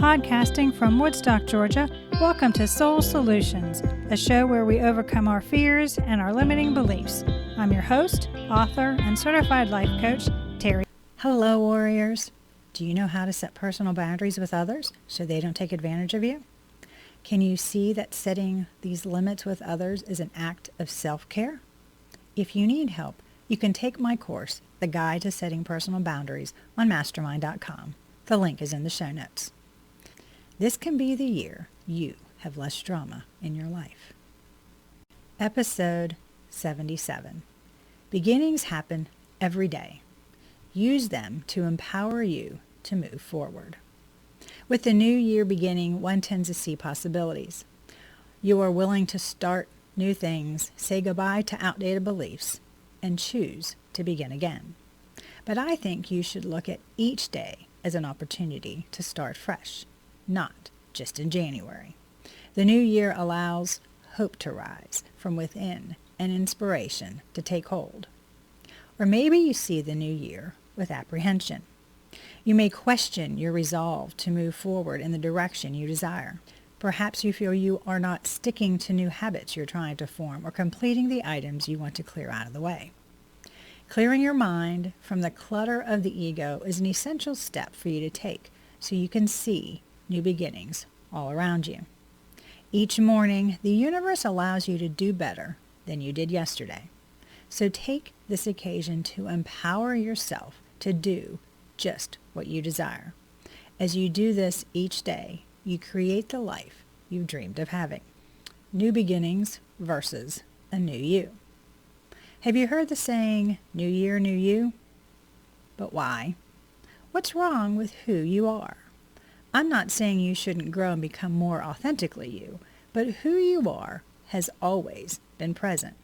Podcasting from Woodstock, Georgia, welcome to Soul Solutions, a show where we overcome our fears and our limiting beliefs. I'm your host, author, and certified life coach, Terry. Hello, warriors. Do you know how to set personal boundaries with others so they don't take advantage of you? Can you see that setting these limits with others is an act of self-care? If you need help, you can take my course, The Guide to Setting Personal Boundaries, on mastermind.com. The link is in the show notes. This can be the year you have less drama in your life. Episode 77. Beginnings happen every day. Use them to empower you to move forward. With the new year beginning, one tends to see possibilities. You are willing to start new things, say goodbye to outdated beliefs, and choose to begin again. But I think you should look at each day as an opportunity to start fresh, not just in January. The new year allows hope to rise from within and inspiration to take hold. Or maybe you see the new year with apprehension. You may question your resolve to move forward in the direction you desire. Perhaps you feel you are not sticking to new habits you're trying to form or completing the items you want to clear out of the way. Clearing your mind from the clutter of the ego is an essential step for you to take so you can see new beginnings all around you. Each morning, the universe allows you to do better than you did yesterday. So take this occasion to empower yourself to do just what you desire. As you do this each day, you create the life you've dreamed of having. New beginnings versus a new you. Have you heard the saying, new year, new you? But why? What's wrong with who you are? I'm not saying you shouldn't grow and become more authentically you, but who you are has always been present.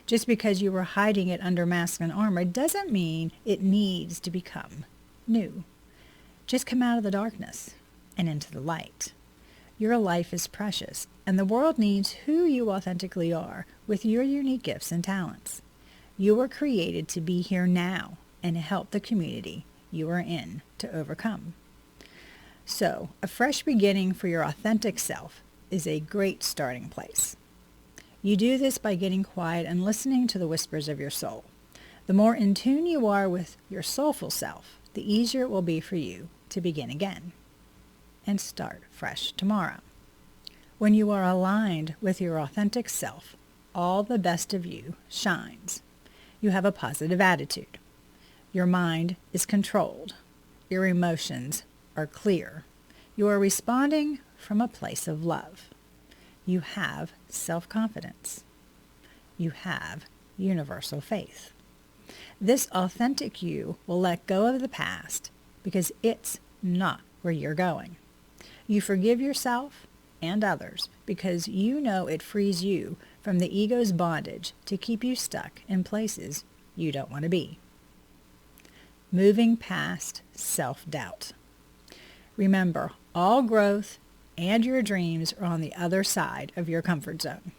Just because you were hiding it under masculine armor doesn't mean it needs to become new. Just come out of the darkness and into the light. Your life is precious, and the world needs who you authentically are with your unique gifts and talents. You were created to be here now and help the community you are in to overcome. So, a fresh beginning for your authentic self is a great starting place. You do this by getting quiet and listening to the whispers of your soul. The more in tune you are with your soulful self, the easier it will be for you to begin again and start fresh tomorrow. When you are aligned with your authentic self, all the best of you shines. You have a positive attitude. Your mind is controlled. Your emotions are clear. You are responding from a place of love. You have self-confidence. You have universal faith. This authentic you will let go of the past because it's not where you're going. You forgive yourself and others because you know it frees you from the ego's bondage to keep you stuck in places you don't want to be. Moving past self-doubt. Remember, all growth and your dreams are on the other side of your comfort zone.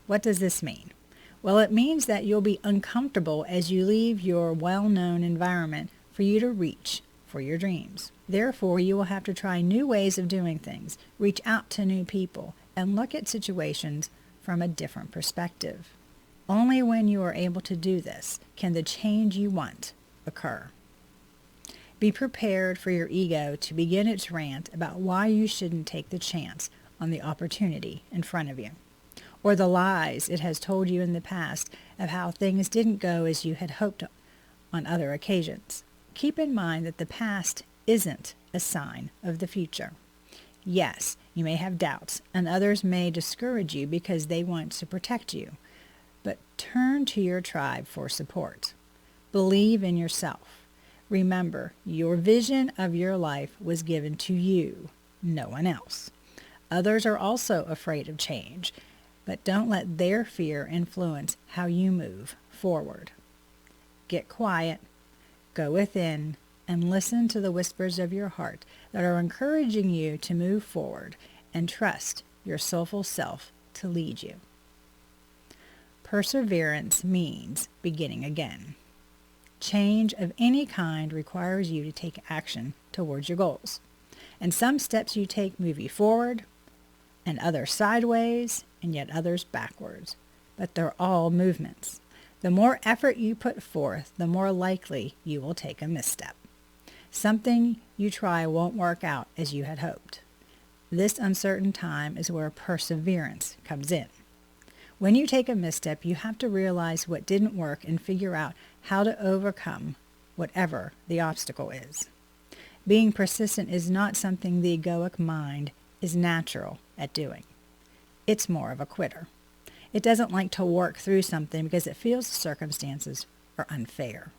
What does this mean? Well, it means that you'll be uncomfortable as you leave your well-known environment for you to reach for your dreams. Therefore, you will have to try new ways of doing things, reach out to new people, and look at situations from a different perspective. Only when you are able to do this can the change you want occur. Be prepared for your ego to begin its rant about why you shouldn't take the chance on the opportunity in front of you, or the lies it has told you in the past of how things didn't go as you had hoped on other occasions. Keep in mind that the past isn't a sign of the future. Yes, you may have doubts, and others may discourage you because they want to protect you, but turn to your tribe for support. Believe in yourself. Remember, your vision of your life was given to you, no one else. Others are also afraid of change, but don't let their fear influence how you move forward. Get quiet, go within, and listen to the whispers of your heart that are encouraging you to move forward and trust your soulful self to lead you. Perseverance means beginning again. Change of any kind requires you to take action towards your goals. And some steps you take move you forward, and others sideways, and yet others backwards. But they're all movements. The more effort you put forth, the more likely you will take a misstep. Something you try won't work out as you had hoped. This uncertain time is where perseverance comes in. When you take a misstep, you have to realize what didn't work and figure out how to overcome whatever the obstacle is. Being persistent is not something the egoic mind is natural at doing. It's more of a quitter. It doesn't like to work through something because it feels the circumstances are unfair.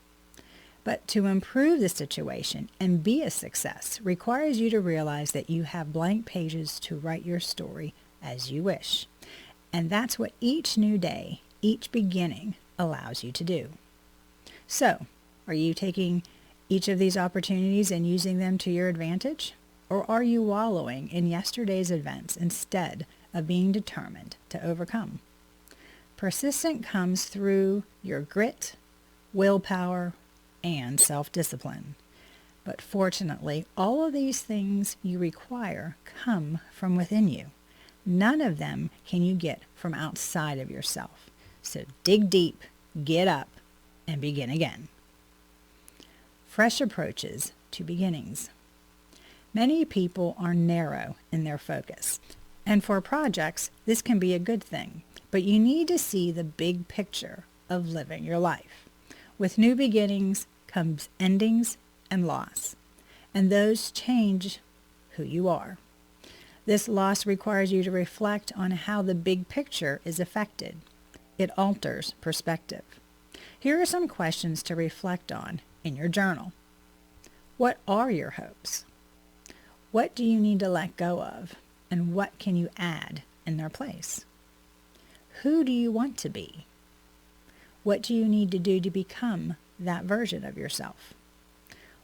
But to improve the situation and be a success requires you to realize that you have blank pages to write your story as you wish. And that's what each new day, each beginning allows you to do. So, are you taking each of these opportunities and using them to your advantage? Or are you wallowing in yesterday's events instead of being determined to overcome? Persistence comes through your grit, willpower, and self-discipline. But fortunately, all of these things you require come from within you. None of them can you get from outside of yourself. So dig deep, get up, and begin again. Fresh approaches to beginnings. Many people are narrow in their focus, and for projects, this can be a good thing, but you need to see the big picture of living your life. With new beginnings comes endings and loss, and those change who you are. This loss requires you to reflect on how the big picture is affected. It alters perspective. Here are some questions to reflect on in your journal. What are your hopes? What do you need to let go of? And what can you add in their place? Who do you want to be? What do you need to do to become that version of yourself?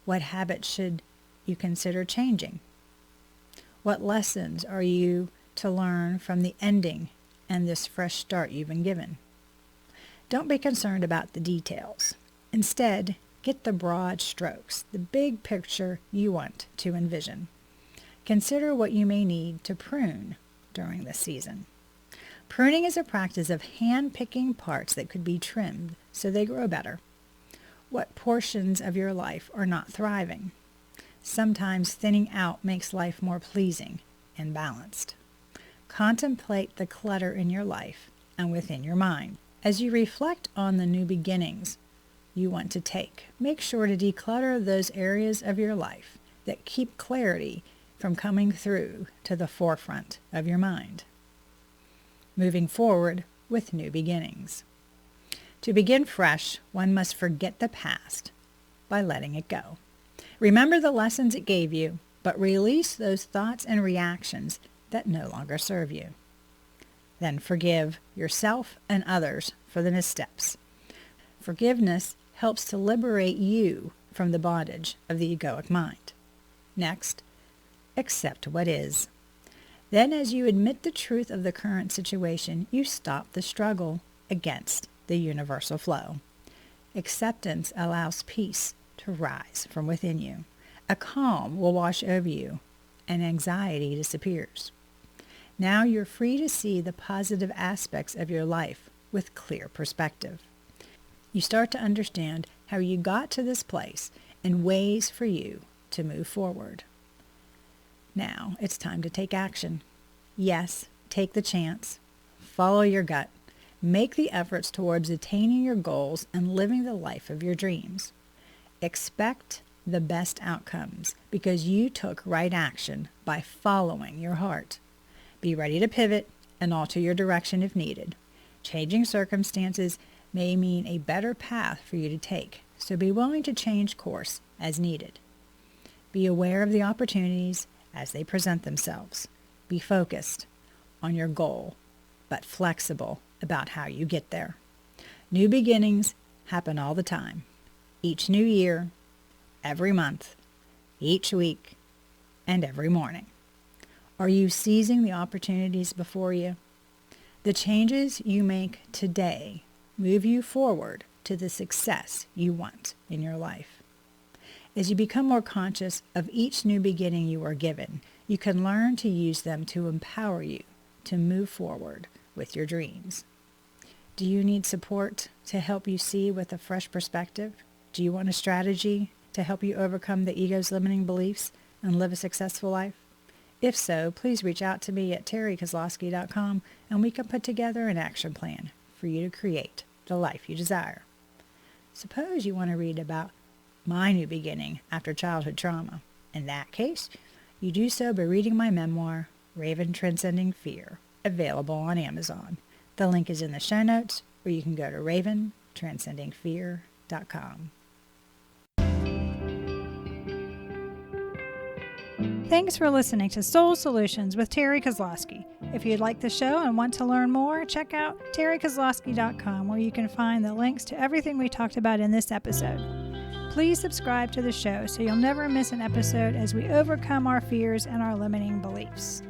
What habits should you consider changing? What lessons are you to learn from the ending and this fresh start you've been given? Don't be concerned about the details. Instead, get the broad strokes, the big picture you want to envision. Consider what you may need to prune during this season. Pruning is a practice of hand-picking parts that could be trimmed so they grow better. What portions of your life are not thriving? Sometimes thinning out makes life more pleasing and balanced. Contemplate the clutter in your life and within your mind. As you reflect on the new beginnings you want to take, make sure to declutter those areas of your life that keep clarity from coming through to the forefront of your mind. Moving forward with new beginnings. To begin fresh, one must forget the past by letting it go. Remember the lessons it gave you, but release those thoughts and reactions that no longer serve you. Then forgive yourself and others for the missteps. Forgiveness helps to liberate you from the bondage of the egoic mind. Next, accept what is. Then, as you admit the truth of the current situation, you stop the struggle against the universal flow. Acceptance allows peace to rise from within you. A calm will wash over you, and anxiety disappears. Now you're free to see the positive aspects of your life with clear perspective. You start to understand how you got to this place and ways for you to move forward. Now it's time to take action. Yes, take the chance. Follow your gut. Make the efforts towards attaining your goals and living the life of your dreams. Expect the best outcomes because you took right action by following your heart. Be ready to pivot and alter your direction if needed. Changing circumstances may mean a better path for you to take, so be willing to change course as needed. Be aware of the opportunities as they present themselves. Be focused on your goal, but flexible about how you get there. New beginnings happen all the time. Each new year, every month, each week, and every morning. Are you seizing the opportunities before you? The changes you make today move you forward to the success you want in your life. As you become more conscious of each new beginning you are given, you can learn to use them to empower you to move forward with your dreams. Do you need support to help you see with a fresh perspective? Do you want a strategy to help you overcome the ego's limiting beliefs and live a successful life? If so, please reach out to me at terrykozlowski.com and we can put together an action plan for you to create the life you desire. Suppose you want to read about my new beginning after childhood trauma. In that case, you do so by reading my memoir, Raven Transcending Fear, available on Amazon. The link is in the show notes, or you can go to raventranscendingfear.com. Thanks for listening to Soul Solutions with Terry Kozlowski. If you'd like the show and want to learn more, check out terrykozlowski.com, where you can find the links to everything we talked about in this episode. Please subscribe to the show so you'll never miss an episode as we overcome our fears and our limiting beliefs.